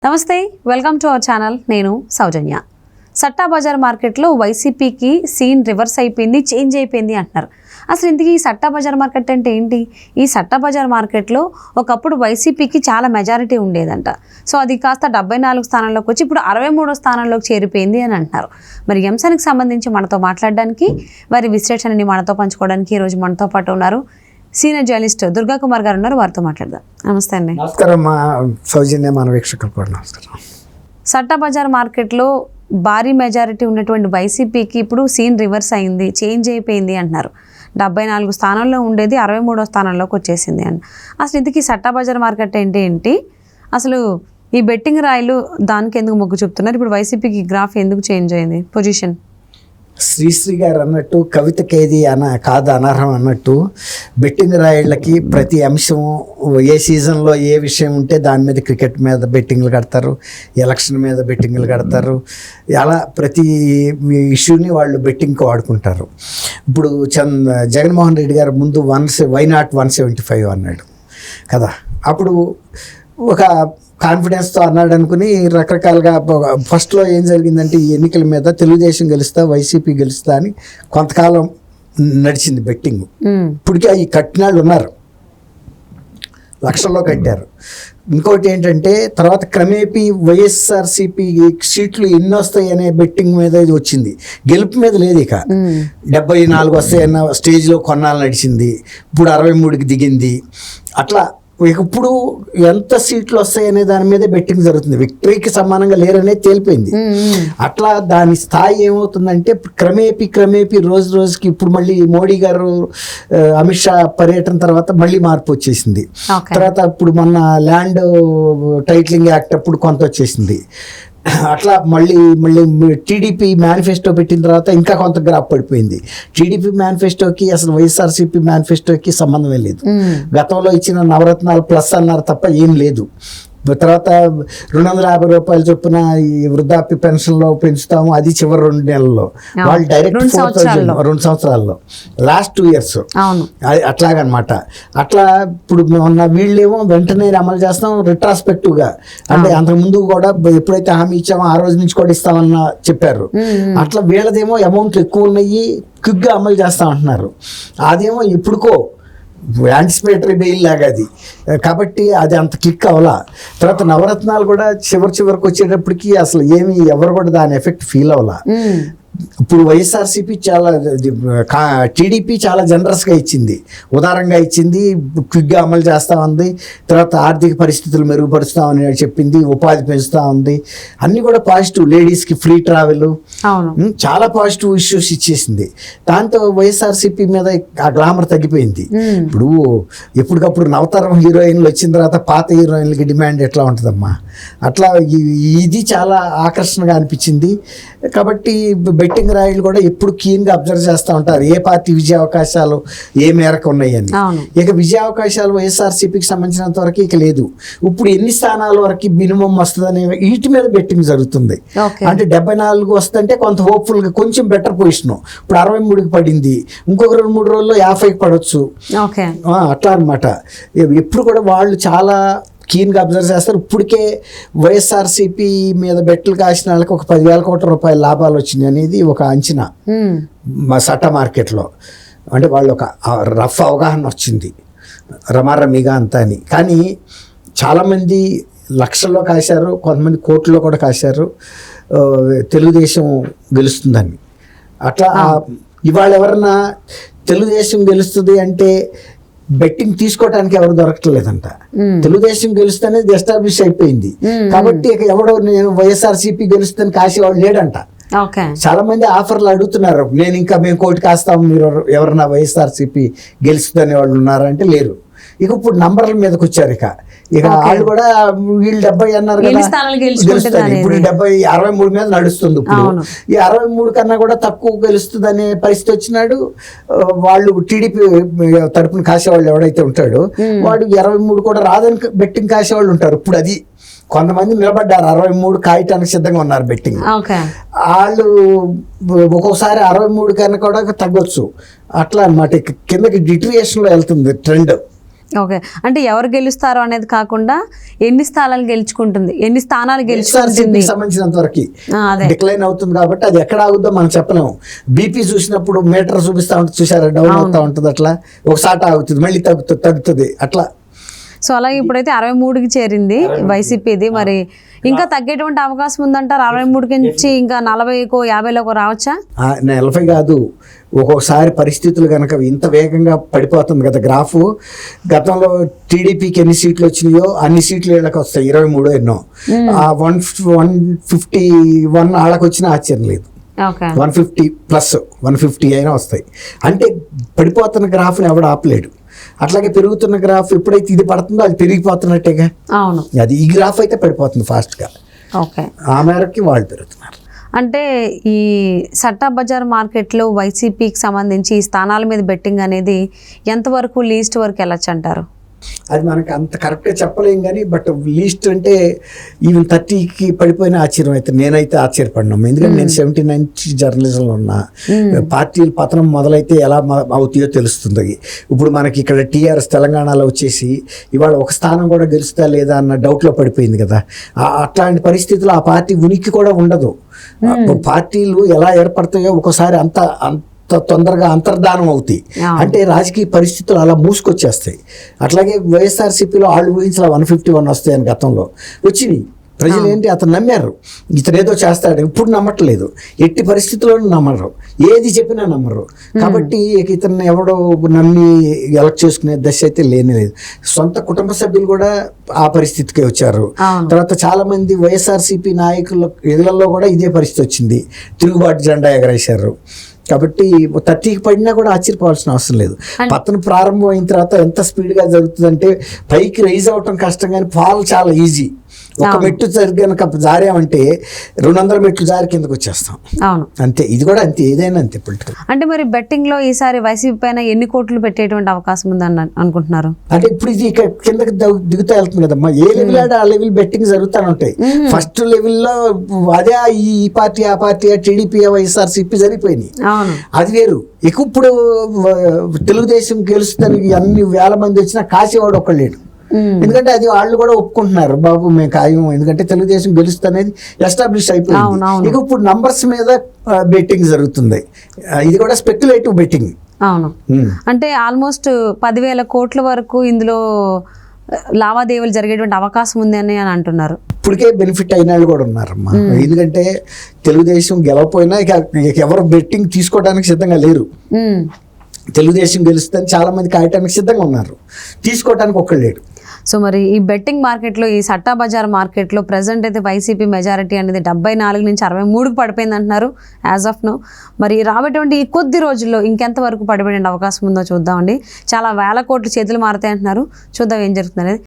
నమస్తే, welcome to our channel. నేను సౌజన్య. సట్టా బజార్ మార్కెట్లో వైసీపీకి సీన్ రివర్స్ అయిపోయింది, చేంజ్ అయిపోయింది అంటున్నారు. అసలు ఇంతకీ ఈ సట్టా బజార్ మార్కెట్ అంటే ఏంటి? ఈ సట్టా బజార్ మార్కెట్లో ఒకప్పుడు వైసీపీకి చాలా మెజారిటీ ఉండేదంట. సో అది కాస్త 74 స్థానంలోకి వచ్చి ఇప్పుడు 63 స్థానంలోకి చేరిపోయింది అని అంటున్నారు. మరి ఈ అంశానికి సంబంధించి మనతో మాట్లాడడానికి, వారి విశ్లేషణని మనతో పంచుకోవడానికి ఈరోజు మనతో పాటు ఉన్నారు సీనియర్ జర్నలిస్ట్ దుర్గా కుమార్ గారు ఉన్నారు. వారితో మాట్లాడదాం. నమస్తే అండి. నమస్కారం సౌజన్య, మన వీక్షకులు కూడా నమస్కారం. సట్టా బజార్ మార్కెట్లో భారీ మెజారిటీ ఉన్నటువంటి వైసీపీకి ఇప్పుడు సీన్ రివర్స్ అయింది, చేంజ్ అయిపోయింది అంటున్నారు. 74 స్థానంలో ఉండేది 63వ స్థానంలోకి వచ్చేసింది అని. అసలు ఇంతకీ సట్టా బజార్ మార్కెట్ ఏంటి? అసలు ఈ బెట్టింగ్ రాయిలు దానికి ఎందుకు మొగ్గు చూపుతున్నారు? ఇప్పుడు వైసీపీకి గ్రాఫ్ ఎందుకు చేంజ్ అయింది పొజిషన్? శ్రీశ్రీ గారు అన్నట్టు కవితకేది కాదు అనర్హం అన్నట్టు బెట్టింగ్ రాయిళ్ళకి ప్రతి అంశం ఏ సీజన్లో ఏ విషయం ఉంటే దాని మీద క్రికెట్ మీద బెట్టింగ్లు కడతారు, ఎలక్షన్ మీద బెట్టింగ్లు కడతారు. అలా ప్రతి ఇష్యూని వాళ్ళు బెట్టింగ్కి వాడుకుంటారు. ఇప్పుడు జగన్మోహన్ రెడ్డి గారు ముందు వై నాట్ 175 అన్నాడు కదా. అప్పుడు ఒక కాన్ఫిడెన్స్తో అన్నాడు అనుకుని రకరకాలుగా ఫస్ట్లో ఏం జరిగిందంటే ఈ ఎన్నికల మీద తెలుగుదేశం గెలుస్తా, వైసీపీ గెలుస్తా అని కొంతకాలం నడిచింది బెట్టింగ్. ఇప్పటికే ఈ కట్టినాళ్ళు ఉన్నారు, లక్షల్లో కట్టారు. ఇంకోటి ఏంటంటే తర్వాత క్రమేపీ వైఎస్ఆర్సీపీ సీట్లు ఎన్ని వస్తాయి అనే బెట్టింగ్ మీద ఇది వచ్చింది, గెలుపు మీద లేదు. ఇక 74 వస్తాయన్న స్టేజ్లో కొన్నాళ్ళు నడిచింది, ఇప్పుడు 63కి దిగింది. అట్లా ఇప్పుడు ఎంత సీట్లు వస్తాయనే దాని మీద బెట్టింగ్ జరుగుతుంది. విక్టరీకి సమానంగా లేరనేది తేలిపోయింది. అట్లా దాని స్థాయి ఏమవుతుందంటే క్రమేపీ రోజుకి ఇప్పుడు మళ్ళీ మోడీ గారు అమిత్ షా పర్యటన తర్వాత మళ్ళీ మార్పు వచ్చేసింది. తర్వాత ఇప్పుడు మొన్న ల్యాండ్ టైటిలింగ్ యాక్ట్ అప్పుడు కొంత వచ్చేసింది. అట్లా మళ్ళీ టీడీపీ మేనిఫెస్టో పెట్టిన తర్వాత ఇంకా కొంత గ్రాఫ్ పడిపోయింది. టీడీపీ మేనిఫెస్టోకి అసలు వైఎస్ఆర్సీపీ మేనిఫెస్టోకి సంబంధమే లేదు. గతంలో ఇచ్చిన నవరత్నాలు ప్లస్ అన్నారు తప్ప ఏం లేదు. తర్వాత 250 రూపాయలు చొప్పున ఈ వృద్ధాప్య పెన్షన్లో పెంచుతాము, అది చివరి 2 నెలల్లో. వాళ్ళు డైరెక్ట్ 2 సంవత్సరాల్లో లాస్ట్ 2 years అట్లాగనమాట. అట్లా ఇప్పుడు మొన్న వీళ్ళేమో వెంటనే అమలు చేస్తాం రిట్రాస్పెక్టివ్గా, అంటే అంతకుముందు కూడా ఎప్పుడైతే హామీ ఇచ్చామో ఆ రోజు నుంచి కూడా ఇస్తామన్న చెప్పారు. అట్లా వీళ్ళదేమో అమౌంట్లు ఎక్కువ ఉన్నాయి, క్విక్గా అమలు చేస్తామంటున్నారు. అదేమో ఎప్పుడుకో యాంటిసిపేటరీ బెయిల్ లాగా అది, కాబట్టి అది అంత క్లిక్ అవ్వాలా. తర్వాత నవరత్నాలు కూడా చివరికి వచ్చేటప్పటికి అసలు ఎవరు కూడా దాని ఎఫెక్ట్ ఫీల్ అవ్వాలా. ఇప్పుడు వైఎస్ఆర్సీపీ టీడీపీ చాలా జనరస్గా ఇచ్చింది, ఉదారంగా ఇచ్చింది, క్విక్గా అమలు చేస్తూ ఉంది. తర్వాత ఆర్థిక పరిస్థితులు మెరుగుపరుస్తామని చెప్పింది, ఉపాధి పెంచుతూ ఉంది, అన్నీ కూడా పాజిటివ్. లేడీస్కి ఫ్రీ ట్రావెల్, చాలా పాజిటివ్ ఇష్యూస్ ఇచ్చేసింది. దాంతో వైఎస్ఆర్సీపీ మీద ఆ గ్లామర్ తగ్గిపోయింది. ఇప్పుడు ఎప్పటికప్పుడు నవతరం హీరోయిన్లు వచ్చిన తర్వాత పాత హీరోయిన్లకి డిమాండ్ ఎట్లా ఉంటుందమ్మా, అట్లా ఇది చాలా ఆకర్షణగా అనిపించింది. కాబట్టి బెట్టింగ్ రాయిలు కూడా ఎప్పుడు కీన్గా అబ్జర్వ్ చేస్తూ ఉంటారు ఏ పార్టీ విజయ అవకాశాలు ఏ మేరకు ఉన్నాయని. ఇక విజయ అవకాశాలు వైఎస్ఆర్సీపీకి సంబంధించినంత వరకు ఇక లేదు. ఇప్పుడు ఎన్ని స్థానాల వరకు మినిమం వస్తుందనే వీటి మీద బెట్టింగ్ జరుగుతుంది. అంటే 74 వస్తుంటే కొంత హోప్ఫుల్గా కొంచెం బెటర్ పొజిషన్. ఇప్పుడు 63కి పడింది, ఇంకొక 2-3 రోజుల్లో 50కి పడవచ్చు. అట్లా అనమాట. ఎప్పుడు కూడా వాళ్ళు చాలా కీన్గా అబ్జర్వ్ చేస్తారు. ఇప్పటికే వైఎస్ఆర్సీపీ మీద బెట్లు కాసిన వాళ్ళకి ఒక 10,000 కోట్ల రూపాయల లాభాలు వచ్చినాయి అనేది ఒక అంచనా మా సట్టా మార్కెట్లో. అంటే వాళ్ళు ఒక రఫ్ అవగాహన వచ్చింది రమారమిగా అంతా అని. కానీ చాలామంది లక్షల్లో కాశారు, కొంతమంది కోట్లలో కూడా కాశారు తెలుగుదేశం గెలుస్తుందని. అట్లా ఇవాళ ఎవరన్నా తెలుగుదేశం గెలుస్తుంది అంటే బెట్టింగ్ తీసుకోవడానికి ఎవరు దొరకట్లేదంట. తెలుగుదేశం గెలుస్తేనే ఎస్టాబ్లిష్ అయిపోయింది. కాబట్టి ఇక ఎవడో నేను వైఎస్ఆర్సీపీ గెలుస్తాను కాసేవాడు లేడంట. చాలా మంది ఆఫర్లు అడుగుతున్నారు, మేము కోటి కాస్తాము, మీరు ఎవరన్నా వైఎస్ఆర్సీపీ గెలుస్తుందనే వాళ్ళు ఉన్నారంటే లేరు. ఇక ఇప్పుడు నంబర్ల మీదకి వచ్చారు. ఇక వాళ్ళు కూడా వీళ్ళు 70 అన్నారు కదా గెలుస్తుంది. ఇప్పుడు 63 మీద నడుస్తుంది. ఇప్పుడు ఈ 63 కన్నా కూడా తక్కువ గెలుస్తుంది అనే పరిస్థితి వచ్చినాడు. వాళ్ళు టీడీపీ తరపున కాసేవాళ్ళు ఎవడైతే ఉంటాడో వాడు 23 కూడా రాదని బెట్టింగ్ కాసేవాళ్ళు ఉంటారు. ఇప్పుడు అది కొంతమంది నిలబడ్డారు, 63 కాయటానికి సిద్ధంగా ఉన్నారు బెట్టింగ్. వాళ్ళు ఒక్కొక్కసారి 63 కన్నా కూడా తగ్గొచ్చు. అట్లా అనమాట. కిందకి డిట్రియేషన్లో వెళ్తుంది ట్రెండ్. ఓకే, అంటే ఎవరు గెలుస్తారో అనేది కాకుండా ఎన్ని స్థానాలు గెలుచుకుంటుంది, ఎన్ని స్థానాలు గెలుచుకుంటుంది వైఎస్ఆర్సీపీకి సంబంధించినంత వరకు అదే డిక్లైన్ అవుతుంది కాబట్టి అది ఎక్కడ ఆగుద్దో మనం చెప్పలేము. బీపీ చూసినప్పుడు మీటర్ చూపిస్తా ఉంటుంది చూసారా, డౌన్ అవుతా ఉంటుంది, అట్లా ఒకసారి ఆగుతుంది మళ్ళీ తగ్గుతుంది అట్లా. సో అలాగే ఇప్పుడైతే 63కి చేరింది వైసీపీది, మరి ఇంకా తగ్గేటువంటి అవకాశం ఉందంటారు? 63కి నుంచి ఇంకా 40కో 50లోకో రావచ్చా? 40 కాదు, ఒక్కొక్కసారి పరిస్థితులు కనుక ఇంత వేగంగా పడిపోతుంది కదా గ్రాఫ్. గతంలో టీడీపీకి ఎన్ని సీట్లు వచ్చినాయో అన్ని సీట్లు వీళ్ళకి వస్తాయి, 23 ఎన్నో. 151 వాళ్ళకి వచ్చినా ఆశ్చర్యం లేదు. 150 ప్లస్ 150 అయినా వస్తాయి. అంటే పడిపోతున్న గ్రాఫ్ని ఎవడు ఆపలేడు. అట్లాగే పెరుగుతున్న గ్రాఫ్ ఎప్పుడైతే ఇది పడుతుందో అది పెరిగిపోతున్నట్టేగా. అవును, అది ఈ గ్రాఫ్ అయితే పడిపోతుంది ఫాస్ట్గా. ఓకే, ఆ మేరకి వాళ్ళు పెరుగుతున్నారు. అంటే ఈ సట్టా బజార్ మార్కెట్లో వైసీపీకి సంబంధించి ఈ స్థానాల మీద బెట్టింగ్ అనేది ఎంతవరకు లీస్ట్ వరకు వెళ్ళొచ్చు అంటారు? అది మనకి అంత కరెక్ట్గా చెప్పలేం కానీ, బట్ లీస్ట్ అంటే ఈవెన్ 30కి పడిపోయిన ఆశ్చర్యం అయితే నేనైతే ఆశ్చర్యపడినాము. ఎందుకంటే నేను 79 జర్నలిజంలో ఉన్నా. పార్టీల పతనం మొదలైతే ఎలా అవుతాయో తెలుస్తుంది. ఇప్పుడు మనకి ఇక్కడ టీఆర్ఎస్ తెలంగాణలో వచ్చేసి ఇవాళ ఒక స్థానం కూడా గెలుస్తా లేదా అన్న డౌట్లో పడిపోయింది కదా. అట్లాంటి పరిస్థితుల్లో ఆ పార్టీ ఉనికి కూడా ఉండదు. పార్టీలు ఎలా ఏర్పడతాయో ఒకసారి అంత తొందరగా అంతర్ధానం అవుతాయి. అంటే రాజకీయ పరిస్థితులు అలా మూసుకొచ్చేస్తాయి. అట్లాగే వైఎస్ఆర్సీపీలో వాళ్ళు ఊహించాల 151 వస్తాయని గతంలో వచ్చినాయి. ప్రజలు ఏంటి అతను నమ్మారు, ఇతను ఏదో చేస్తాడు. ఇప్పుడు నమ్మట్లేదు, ఎట్టి పరిస్థితుల్లోనూ నమ్మరు, ఏది చెప్పినా నమ్మరు. కాబట్టి ఇతను ఎవడో నమ్మి ఎలక్ట్ చేసుకునే దశ అయితే లేనే లేదు. సొంత కుటుంబ సభ్యులు కూడా ఆ పరిస్థితికి వచ్చారు. తర్వాత చాలా మంది వైఎస్ఆర్సీపీ నాయకుల ఇళ్లలో కూడా ఇదే పరిస్థితి వచ్చింది, తిరుగుబాటు జెండా ఎగరేశారు. కాబట్టి 30కి పడినా కూడా ఆశ్చర్యపోవాల్సిన అవసరం లేదు. పతనం ప్రారంభం అయిన తర్వాత ఎంత స్పీడ్గా జరుగుతుందంటే పైకి రైజ్ అవటం కష్టం కానీ ఫాల్ చాలా ఈజీ. ఒక మెట్టు కనుక జారామంటే 200 మెట్లు జారి కిందకు వచ్చేస్తాం. అవును, అంతే. ఇది కూడా అంతే, ఏదైనా అంతే పొలిటికల్. అంటే మరి బెట్టింగ్ లో ఈసారి వైసీపీ పైన ఎన్ని కోట్లు పెట్టేటువంటి అవకాశం ఉందని అనుకుంటున్నారు? అంటే ఇప్పుడు ఇది ఇక్కడ కిందకి దిగుతూ వెళ్తుంది కదమ్మా. ఏ లెవెల్ ఆడ ఆ లెవెల్ బెట్టింగ్ జరుగుతూ ఉంటాయి. ఫస్ట్ లెవెల్లో అదే ఈ పార్టీ ఆ పార్టీ టీడీపీ వైఎస్ఆర్సీపీ జరిగిపోయినాయి, అది వేరు. ఇక ఇప్పుడు తెలుగుదేశం గెలుస్తానికి అన్ని వేల మంది వచ్చినా కాసేవాడు ఒక్కళ్ళేడు. ఎందుకంటే అది వాళ్ళు కూడా ఒప్పుకుంటున్నారు, బాబు మేము ఖాయం, ఎందుకంటే తెలుగుదేశం గెలుస్తనేది ఎస్టాబ్లిష్ అయిపోయింది. ఇక ఇప్పుడు నంబర్స్ మీద బెట్టింగ్ జరుగుతుంది. ఇది కూడా స్పెక్యులేటివ్ బెట్టింగ్. అవును, అంటే ఆల్మోస్ట్ 10,000 కోట్ల వరకు ఇందులో లావాదేవీలు జరిగేటువంటి అవకాశం ఉంది అని అంటున్నారు. ఇప్పటికే బెనిఫిట్ అయిన వాళ్ళు కూడా ఉన్నారమ్మా. ఎందుకంటే తెలుగుదేశం గెలవపోయినా ఇక ఎవరు బెట్టింగ్ తీసుకోవడానికి సిద్ధంగా లేరు. తెలుగుదేశం గెలుస్తుందని చాలా మంది కాయటానికి సిద్ధంగా ఉన్నారు, తీసుకోవడానికి ఒక్కళ్ళు లేడు. సో మరి ఈ బెట్టింగ్ మార్కెట్లో, ఈ సట్టా బజార్ మార్కెట్లో ప్రజెంట్ అయితే వైసీపీ మెజారిటీ అనేది 74 నుంచి 63కి పడిపోయింది అంటున్నారు యాజ్ ఆఫ్ నో. మరి రాబోయేటువంటి ఈ కొద్ది రోజుల్లో ఇంకెంత వరకు పడిపోయే అవకాశం ఉందో చూద్దామండి. చాలా వేల కోట్లు చేతులు మారుతాయి అంటున్నారు, చూద్దాం ఏం జరుగుతుంది అనేది.